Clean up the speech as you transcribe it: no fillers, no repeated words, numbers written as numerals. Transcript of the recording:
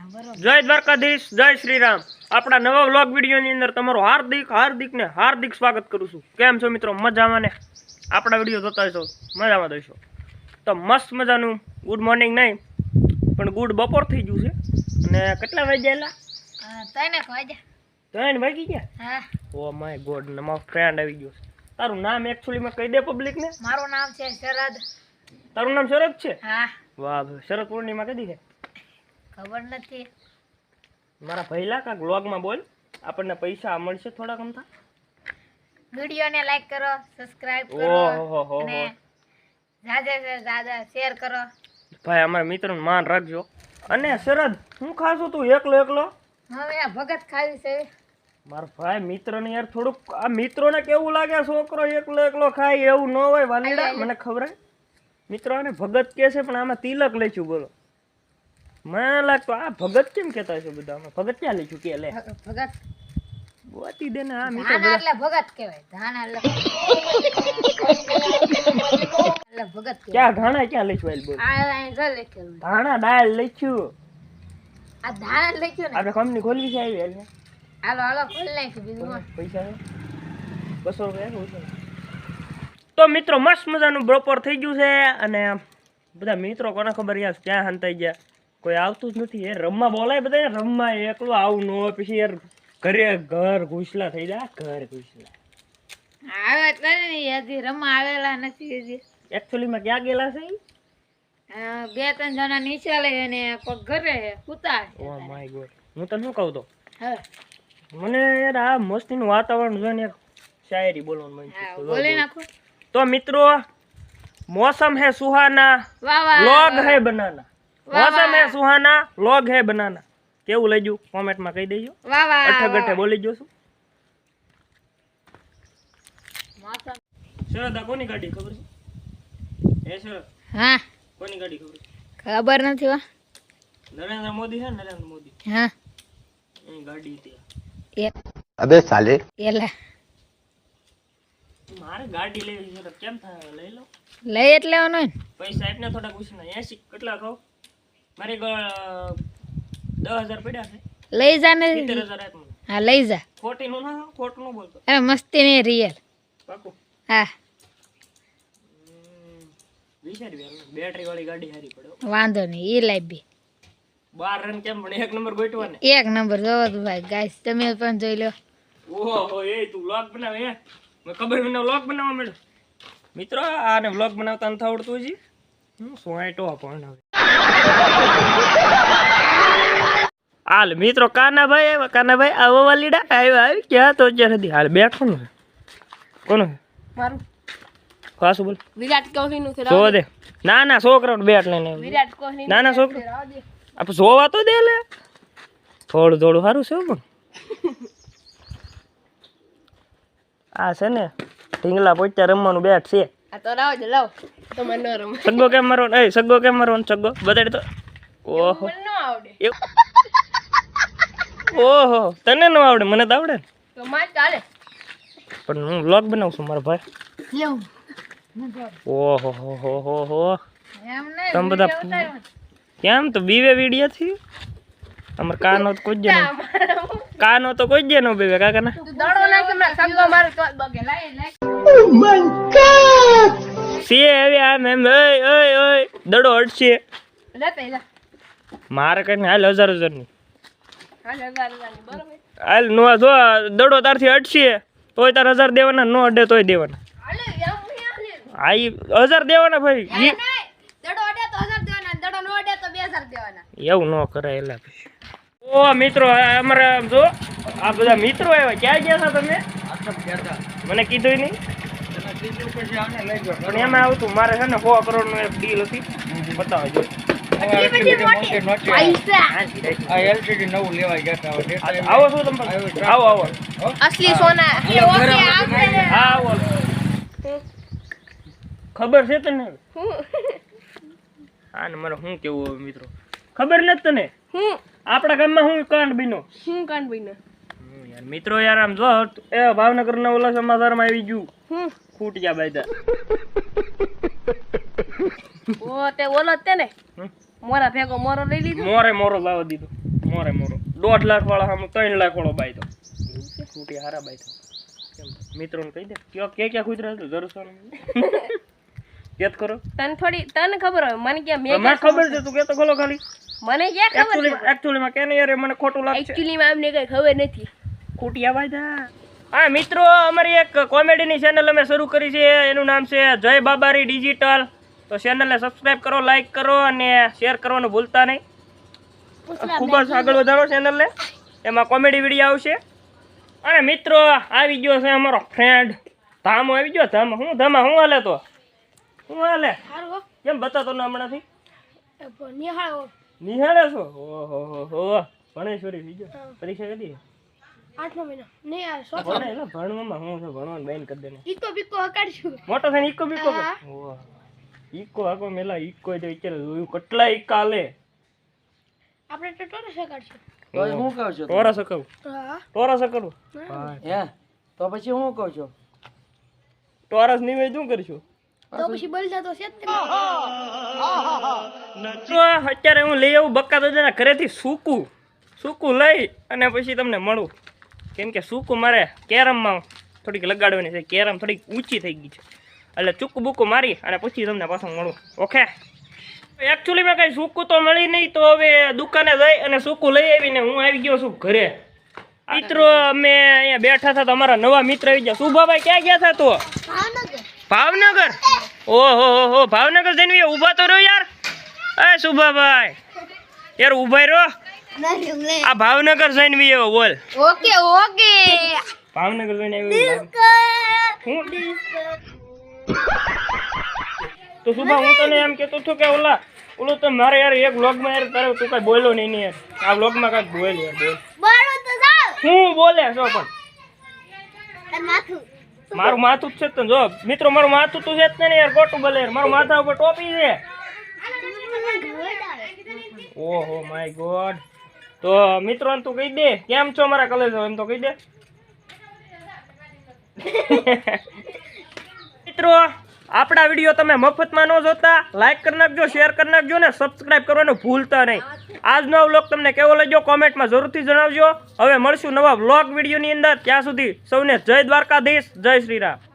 જય દ્વારકાધીશ, જય શ્રી રામ. આપણા નવા વ્લોગ વિડીયોની અંદર તમારું હાર્દિક સ્વાગત કરું છું. કેમ છો મિત્રો? મજામાં ને? આપણા વિડીયો જોતા હશો, મજામાં થશો તો મસ્ત મજાનું ગુડ મોર્નિંગ નહીં પણ ગુડ બપોર થઈ ગયું છે. અને કેટલા વાગ્યા? 3 વાગી ગયા. ઓ માય ગોડ, મારો ફ્રેન્ડ આવી ગયો છે. તારું નામ એકચ્યુઅલીમાં કહી દે પબ્લિક ને. મારું નામ છે શરદ. તારું નામ શરદ છે? હા. વાહ, શરદ પૂર્ણિમા કદી છે? ખબર નથી. મારા પહેલા કાંક વ્લોગમાં બોલ, આપણને પૈસા મળશે થોડા કમતા. વિડિયોને લાઈક કરો, સબસ્ક્રાઇબ કરો અને જાજા શેર કરો. ભાઈ અમારા મિત્રનું માન રાખજો. અને શરદ, હું ખાશો તું એકલો? હવે આ ભગત ખાવી છે. મારો ભાઈ મિત્રને યાર થોડુંક, આ મિત્રોને કેવું લાગે છોકરો એકલો ખાય એવું ન હોય વાલીડા, મને ખબર હે. મિત્રોને ભગત કે છે પણ આમાં તિલક લઈશું. બોલો, મને લાગતો આ ભગત કેમ કહેતા છે બધા? ભગત ક્યાં લઈશું કે લે ભગત બોતી દે ને. આ મિત્રો એટલે ભગત કહેવાય. ધાણા એટલે ભગત ક્યાં ધાણા ક્યાં લઈશું? બોલ. આ જો લખ્યું ધાણા દાળ લઈશું. આ ધાણા લખ્યું ને. આપણે કંપની ખોલવી છે આવી હાલ. હાલો ખોલ નાખી. બીજું પૈસા 200 રૂપિયા. તો મિત્રો મસ્ત મજાનું બપોર થઈ ગયું છે. અને બધા મિત્રો કોને ખબર યાર ક્યાં હંતાઈ ગયા, કોઈ આવતું જ નથી. એ રમવા બોલાય બધા, રમવા એકલું આવું ન હોય. પછી યાર ઘર ઘૂસલા થઈ જાય. ઘર ઘૂસલા આવે એટલે હજી રમવા આવેલા નથી. હજી એકચ્યુઅલીમાં ક્યાં ગયેલા છે? 2-3 જણા નીચે લઈ અને કોઈ ઘરે સુતા. ઓ માય ગોડ, હું તને શું કહું તો હા મને યાર આ મસ્તીનું વાતાવરણ જોઈને એક શાયરી બોલવાનું મન છે. બોલી નાખો. તો મિત્રો, मौसम है सुहाना, વાહ વાહ. लोग है बनाना. मौसम है सुहाना, लोग है बनाना. કેવું લાગ્યું કોમેન્ટ માં કહી દેજો. વાહ વાહ. અઠગઠે બોલી જોશું. મોસમ. શરદ, આ કોની ગાડી ખબર છે? એ શરદ, હા કોની ગાડી ખબર છે? ખબર નથી. વા નરેન્દ્ર મોદી છે. નરેન્દ્ર મોદી હા એની ગાડી હતી. अबे साले એલા મારે ગાડી લેવી છે. કેમ થાય? લઈ લો. લઈ એટલે ને પૈસા એટલે થોડા પૂછના 80 કેટલા કહો? મારી 10,000 પડ્યા છે. લઈ જા ને. 70,000 આપ મને. હા લઈ જા. ખોટી નું ના, ખોટું નું બોલતો. અરે મસ્તી નહીં રિયલ. પાકું. હા વિચારી બેટરી વાળી ગાડી હારી પડે. વાંધો નહીં. એ લાઈ બી 12 રન કેમ પણ 1 નંબર ગોઠવા ને. 1 નંબર જોવો તો ભાઈ ગાઈસ, તમે પણ જોઈ લો. ઓહો, એ તું વ્લોગ બનાવે હે? મને ખબર મને વ્લોગ બનાવવા મળ્યો. મિત્રો આને વ્લોગ બનાવતા નથી આવડતું હજી. હું સોયટો પણ હવે હાલ મિત્રો. કાનાભાઈ આવો વાલીડા આવી ક્યાં તો અત્યારે હતી. હાલ બેઠો ને કોનો મારું ખાસું બોલ. વિરાટ કોહલી નું જો દે. ના છોકરાનો બેટ લઈને. વિરાટ કોહલી ના છોકરો આપણે જોવા તો દે લે. થોડું સારું છે પણ આ છે ને ઢીંગલા પોચા રમવાનું બેટ છે. આ તો લાવ તો મને ન રમ. સગ્ગો કેમ મારવાનો? સગ્ગો કેમ મારવાનો? સગ્ગો બતાડ તો. ઓહો, મને ન આવડે. ઓહો, તને ન આવડે? મને તો આવડે ને. તો માર ચાલે. પણ હું વ્લોગ બનાવું છું મારા ભાઈ. લેવું. ઓહો હો એમ નહીં. તમે બધા કેમ તો બીવે વિડિયો થી? અમાર કાનો તો કોઈ જ ન, કાનો તો કોઈ જ ન બીવે કાકા ના. તું દડો નાખ મને સગો માર તો બગે લાઈ. oh my god સી હવે આમ એમ ઓય દડો અડશે. લે પેલા મારે કઈ હાલ 1000 ની હાલ ની બરોબર. હાલ નો જો દડો તારથી અડશે તોય તાર 1000 દેવાના, નો અડે તોય દેવાના. હાલે એમ નહીં. આ 1000 દેવાના ભાઈ. દડો અડે તો 1000 દેવાના, દડો નો અડે તો 2000 દેવાના. એવું ન કરાય. એલા ઓ મિત્રો, અમારે જો આ બધા મિત્રો આવ્યા. ક્યાં ગયા હતા તમે? મને કીધું નહીં. પણ એમાં આવતું મારે છે ને 100 કરોડ નું એક ડીલ હતી. બતાવો આવો શું તમે? આવો અસલી સોના. હા આવો. ખબર છે તને? હા ને મારે શું કેવું હવે મિત્રો, ખબર નથી તને? આપણા ગામમાં શું કાંડ બન્યો? યાર મિત્રો યાર આમ જો એ ભાવનગર ના ઓલા સમાચારમાં આવી ગયું. ખૂટ્યા બાયદા. ઓ તે ઓલો તે ને મોરા ભેગો મોરો લઈ લીધો. મોરો લાવવા દીધો. મોરે મોરો 1.5 લાખ વાળા સામે 3 લાખ વાળો બાઈ તો સ્કૂટી હારા બાઈ તો મિત્રોને કહી દે ક્યાં કૂતરા હતું જરૂર યાદ કરો તને ખબર હોય મને ક્યાં મેં મને ખબર છે તું કેતો ખોલો ખાલી મને ક્યાં ખબર એકચ્યુઅલી માં કેને યાર મને ખોટું લાગે છે એકચ્યુઅલી માં અમને કઈ ખબર નથી ખોટી અવાજ હા મિત્રો અમારી એક કોમેડીની ચેનલ અમે શરૂ કરી છે એનું નામ છે જય બાબારી ડિજિટલ તો ચેનલને સબસ્ક્રાઇબ કરો લાઈક કરો અને શેર કરવાનું ભૂલતા નહીં ખૂબ જ આગળ વધારો ચેનલને એમાં કોમેડી વિડીયો આવશે અને મિત્રો આવી ગયો છે અમારો ફ્રેન્ડ ધામો આવી ગયો શું હાલે તો શું હાલે કેમ બતાતો ને હમણાંથી નિહાળે છો ઓહો ભણેશ્વરી થઈ ગયો પરીક્ષા કરી 8 મહિના નહીં યાર ભણવામાં હું છે ભણવાનું બેન કરી દે ને ઈકો બીકો હકાડશું મોટો થઈને ઈકો બીકો ઈકો આકો મેલા ઈકો જે વિચાર જોયું કેટલા ઈકા લે આપણે તો ટોરસ હકાડશું હું કહું છું ટોરસ હકવું હા ટોરસ હકવું હે તો પછી હું કહું છું ટોરસ નહીં હોય શું કરશું તો પછી બોલતા તો છે જ તે. તો અત્યારે હું લઈ આવું બક્કા દાદાના ઘરેથી સૂકું લઈ અને પછી તમને મળું કેમ કે સૂકું મારે કેરમમાં થોડીક લગાડવાની છે કેરમ થોડીક ઊંચી થઈ ગઈ છે એટલે ચૂકું બુકું મારી અને પછી તમને પાછું મળું ઓકે એકચ્યુઅલીમાં કંઈ સૂકું તો મળી નહીં તો હવે દુકાને જઈ અને સૂકું લઈ આવીને હું આવી ગયો છું ઘરે મિત્રો અમે અહીંયા બેઠા હતા તો અમારા નવા મિત્ર આવી ગયા સુભાભાઈ ક્યાં ગયા હતા તો ભાવનગર ઓહો ભાવનગર જઈને ઊભા તો રહ્યો યાર એ સુભાભાઈ યાર ઊભા રહ્યો આ ભાવનગર જઈને બી એવો બોલ ઓકે ભાવનગર જઈને આવ્યો તો સુભા હું તને એમ કહેતો છું કે ઓલો તો મારે યાર એક વ્લોગમાં યાર તારે તું કઈ બોલ્યો નહીં યાર આ વ્લોગમાં કાંઈક બોલ યાર બોલ હું બોલે છો પણ મારું માથું જ છે તો જો મિત્રો મારું માથું તો છે જ ને યાર ખોટું બોલે યાર મારું માથા ઉપર ટોપી છે ઓહો માય ગોડ તો મિત્રો તું કહી દે કેમ છો મારા કલેજ એમ તો કહી દે મિત્રો આપણા વિડીયો તમે મફતમાં ન જોતા લાઈક કરી નાખજો શેર કરી નાખજો ને સબસ્ક્રાઇબ કરવાનું ભૂલતા નહીં આજનો વ્લોગ તમને કેવો લાગ્યો કોમેન્ટમાં જરૂરથી જણાવજો હવે મળશું નવા વ્લોગ વિડીયોની અંદર ત્યાં સુધી સૌને જય દ્વારકાધીશ જય શ્રી રામ